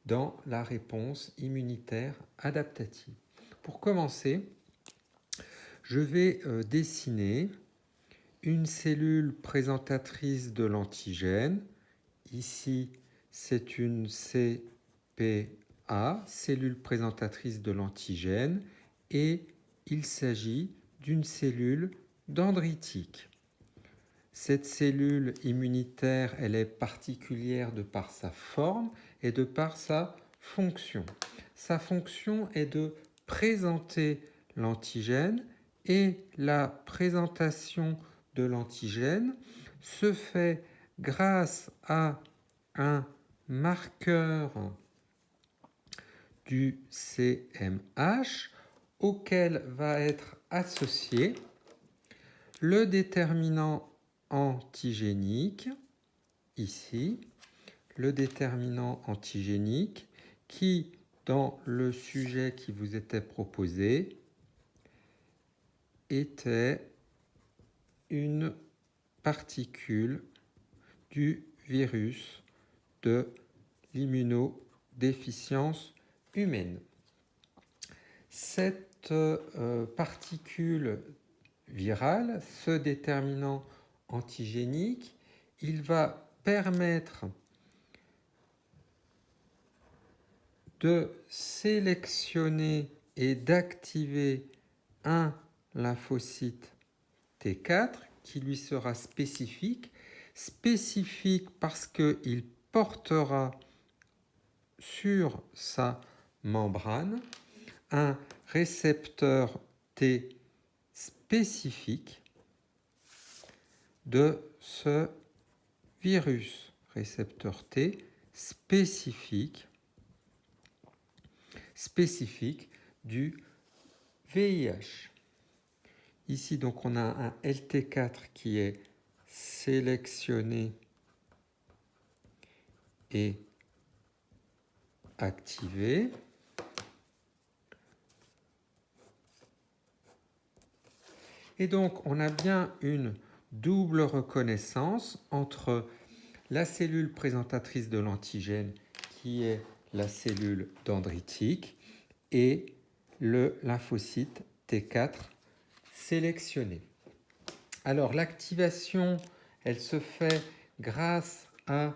dans la réponse immunitaire adaptative. Pour commencer, je vais dessiner une cellule présentatrice de l'antigène. Ici, c'est une CPA, cellule présentatrice de l'antigène, et il s'agit d'une cellule dendritique. Cette cellule immunitaire, elle est particulière de par sa forme et de par sa fonction. Sa fonction est de présenter l'antigène, et la présentation de l'antigène se fait grâce à un marqueur du CMH auquel va être associé le déterminant antigénique, ici, le déterminant antigénique qui, dans le sujet qui vous était proposé, était une particule du virus de l'immunodéficience humaine. Cette particule virale, ce déterminant antigénique, il va permettre de sélectionner et d'activer un lymphocyte T4 qui lui sera spécifique parce qu'il portera sur sa membrane un récepteur T spécifique de ce virus, récepteur T spécifique du VIH. Ici, donc, on a un LT4 qui est sélectionné et activé. Et donc, on a bien une double reconnaissance entre la cellule présentatrice de l'antigène, qui est la cellule dendritique, et le lymphocyte T4 sélectionné. Alors, l'activation, elle se fait grâce à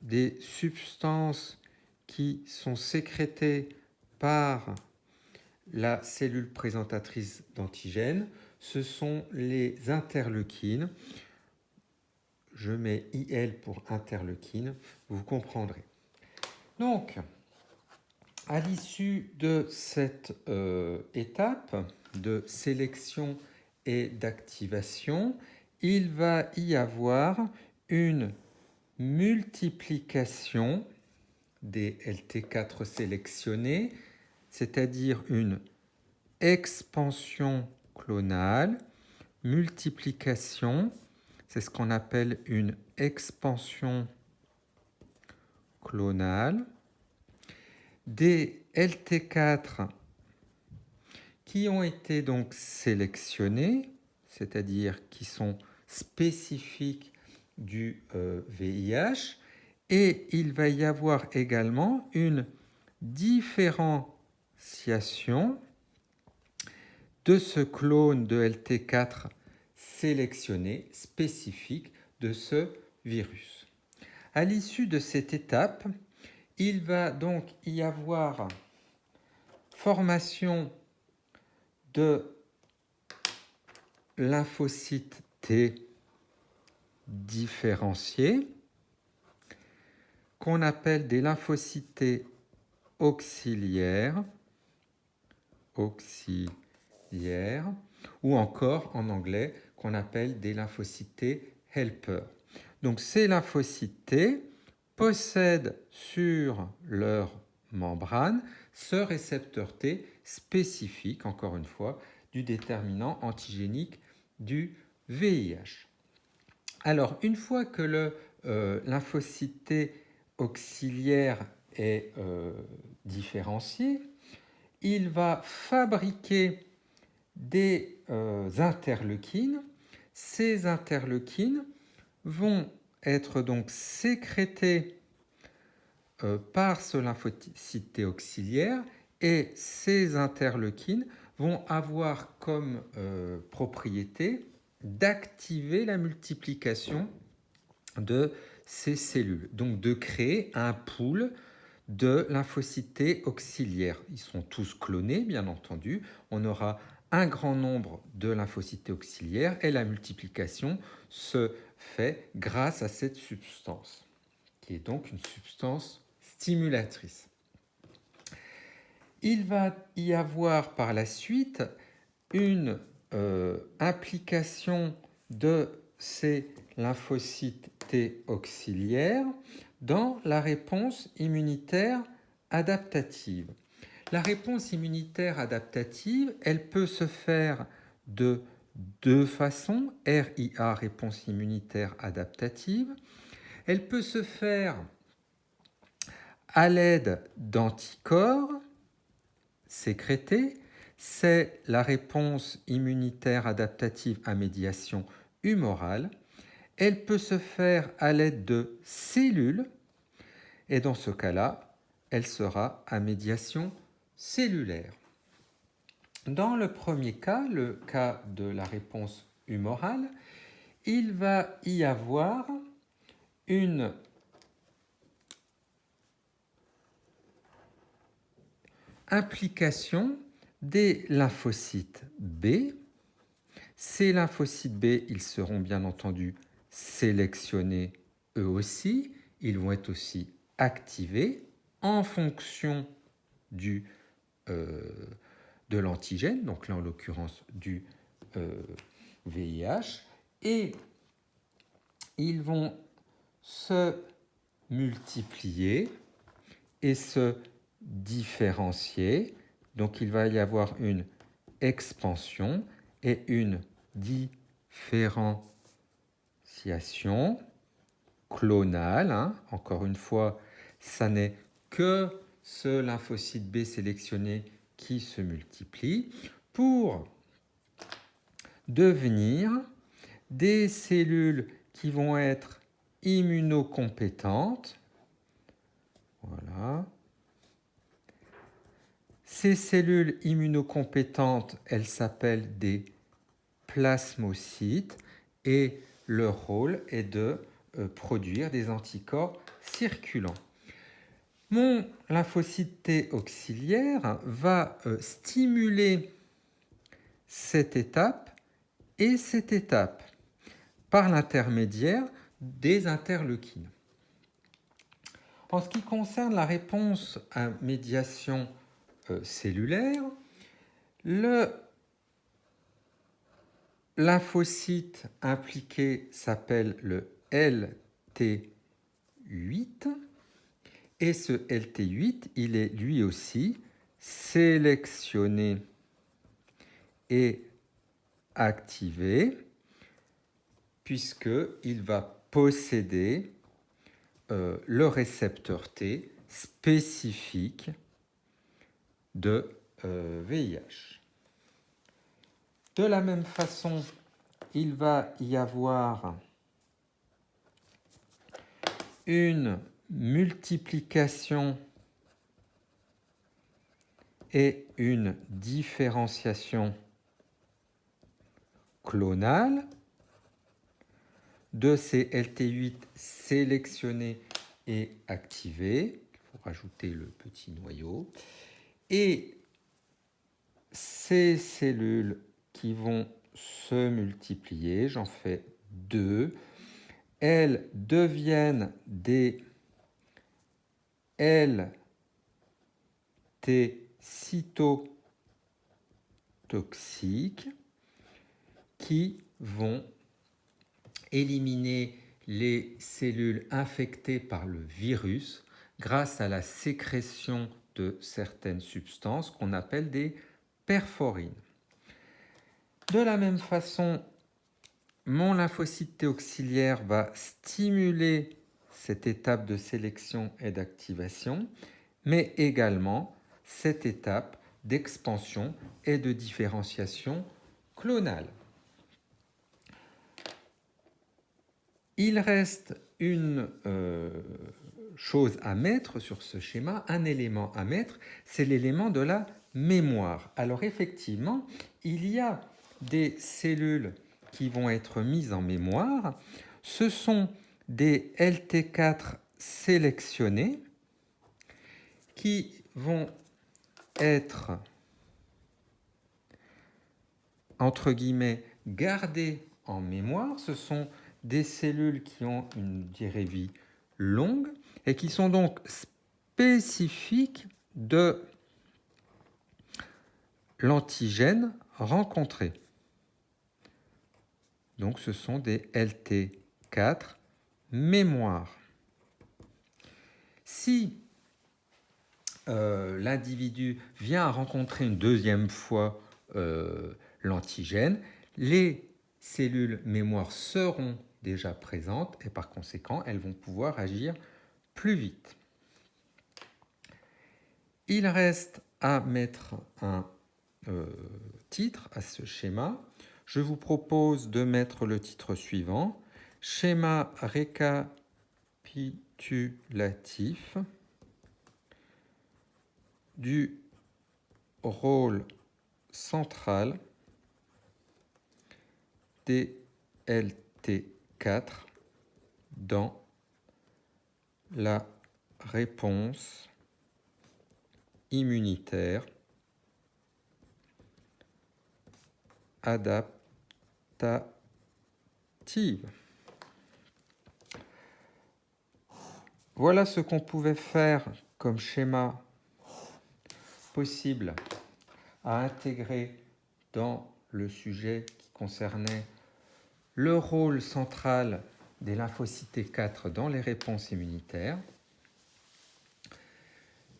des substances qui sont sécrétées par la cellule présentatrice d'antigène. Ce sont les interleukines. Je mets IL pour interleukine, vous comprendrez. Donc, à l'issue de cette étape de sélection et d'activation, il va y avoir une multiplication des LT4 sélectionnés, c'est-à-dire une expansion clonale, multiplication, c'est ce qu'on appelle une expansion clonale, des LT4 qui ont été donc sélectionnés, c'est-à-dire qui sont spécifiques du VIH, et il va y avoir également une différenciation de ce clone de LT4 sélectionné, spécifique de ce virus. À l'issue de cette étape, il va donc y avoir formation de lymphocytes T différenciés, qu'on appelle des lymphocytes T auxiliaires, ou encore en anglais qu'on appelle des lymphocytes T helper. Donc ces lymphocytes T possèdent sur leur membrane ce récepteur T spécifique, encore une fois, du déterminant antigénique du VIH. Alors, une fois que le lymphocyte T auxiliaire est différencié, il va fabriquer des interleukines. Ces interleukines vont être donc sécrétées par ce lymphocyte T auxiliaire et ces interleukines vont avoir comme propriété d'activer la multiplication de ces cellules, donc de créer un pool de lymphocytes T auxiliaires. Ils sont tous clonés, bien entendu. On aura un grand nombre de lymphocytes T auxiliaires et la multiplication se fait grâce à cette substance, qui est donc une substance stimulatrice. Il va y avoir par la suite une implication de ces lymphocytes T auxiliaires dans la réponse immunitaire adaptative. La réponse immunitaire adaptative, elle peut se faire de deux façons, RIA, réponse immunitaire adaptative. Elle peut se faire à l'aide d'anticorps sécrétés. C'est la réponse immunitaire adaptative à médiation humorale. Elle peut se faire à l'aide de cellules, et dans ce cas-là, elle sera à médiation cellulaire. Dans le premier cas, le cas de la réponse humorale, il va y avoir une implication des lymphocytes B. Ces lymphocytes B, ils seront bien entendu sélectionnés eux aussi. Ils vont être aussi activés en fonction de l'antigène, donc là en l'occurrence du VIH, et ils vont se multiplier et se différencier. Donc il va y avoir une expansion et une différenciation clonale. Encore une fois, ça n'est que ce lymphocyte B sélectionné qui se multiplie pour devenir des cellules qui vont être immunocompétentes. Voilà. Ces cellules immunocompétentes, elles s'appellent des plasmocytes et leur rôle est de produire des anticorps circulants. Mon lymphocyte T auxiliaire va stimuler cette étape et cette étape par l'intermédiaire des interleukines. En ce qui concerne la réponse à médiation cellulaire, le lymphocyte impliqué s'appelle le LT8 et ce LT8, il est lui aussi sélectionné et activé puisqu'il va posséder le récepteur T spécifique de VIH. De la même façon, il va y avoir une multiplication et une différenciation clonale de ces LT8 sélectionnés et activés. Il faut rajouter le petit noyau. Et ces cellules qui vont se multiplier, j'en fais deux, elles deviennent des LT cytotoxiques qui vont éliminer les cellules infectées par le virus grâce à la sécrétion de certaines substances qu'on appelle des perforines. De la même façon, mon lymphocyte T auxiliaire va stimuler cette étape de sélection et d'activation, mais également cette étape d'expansion et de différenciation clonale. Il reste une chose à mettre sur ce schéma, un élément à mettre, c'est l'élément de la mémoire. Alors effectivement, il y a des cellules qui vont être mises en mémoire. Ce sont des LT4 sélectionnés qui vont être, entre guillemets, gardées en mémoire. Ce sont des cellules qui ont une durée de vie longue et qui sont donc spécifiques de l'antigène rencontré. Donc ce sont des LT4 mémoire. Si l'individu vient à rencontrer une deuxième fois l'antigène, les cellules mémoire seront déjà présentes et par conséquent, elles vont pouvoir agir plus vite. Il reste à mettre un titre à ce schéma. Je vous propose de mettre le titre suivant, schéma récapitulatif du rôle central des LT4 dans la réponse immunitaire adaptative. Voilà ce qu'on pouvait faire comme schéma possible à intégrer dans le sujet qui concernait le rôle central des lymphocytes T4 dans les réponses immunitaires.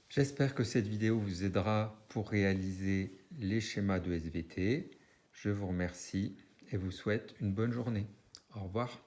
J'espère que cette vidéo vous aidera pour réaliser les schémas de SVT. Je vous remercie et vous souhaite une bonne journée. Au revoir.